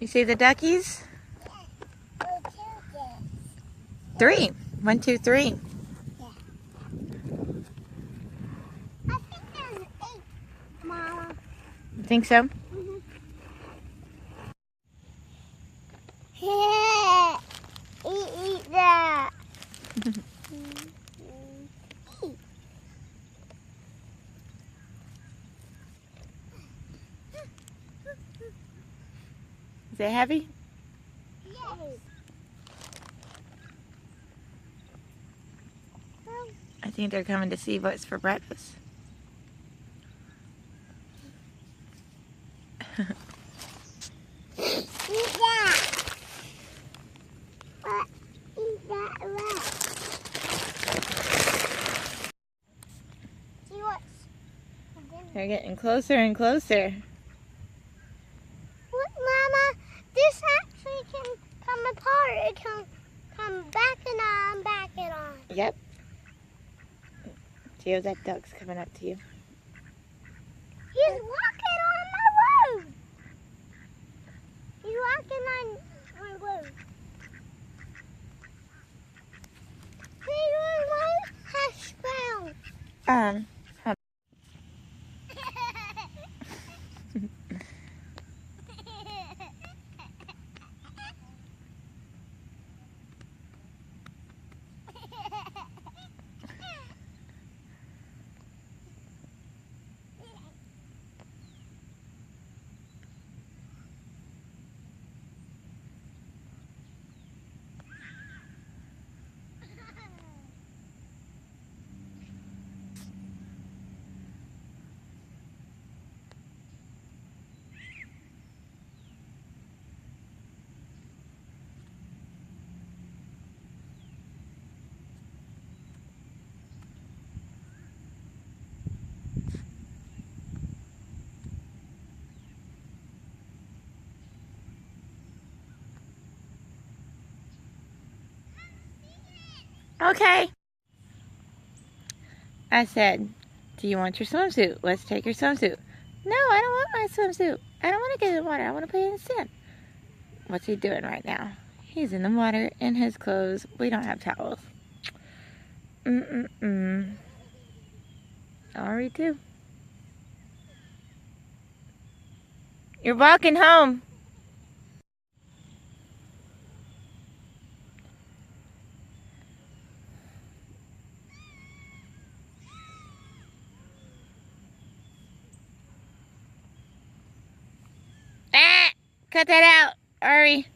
You see the duckies? Yeah. 3. 1, 2, 3. Yeah. I think there's 8, Mama. You think so? Yeah. Eat that. Is it heavy? Yes. I think they're coming to see what's for breakfast. Eat that. Eat that rat. See what's... They're getting closer and closer. Look, Mama, this actually can come apart. It can come back and on, back and on. Yep. Geo, that duck's coming up to you. He's walking on my road. He's walking on my road. Hey, where's my hash brown? Hold- Okay. I said, do you want your swimsuit? Let's take your swimsuit. No, I don't want my swimsuit. I don't want to get in the water. I want to play in the sand. What's he doing right now? He's in the water in his clothes. We don't have towels. Ari too. You're walking home. Ah! Cut that out, Ari.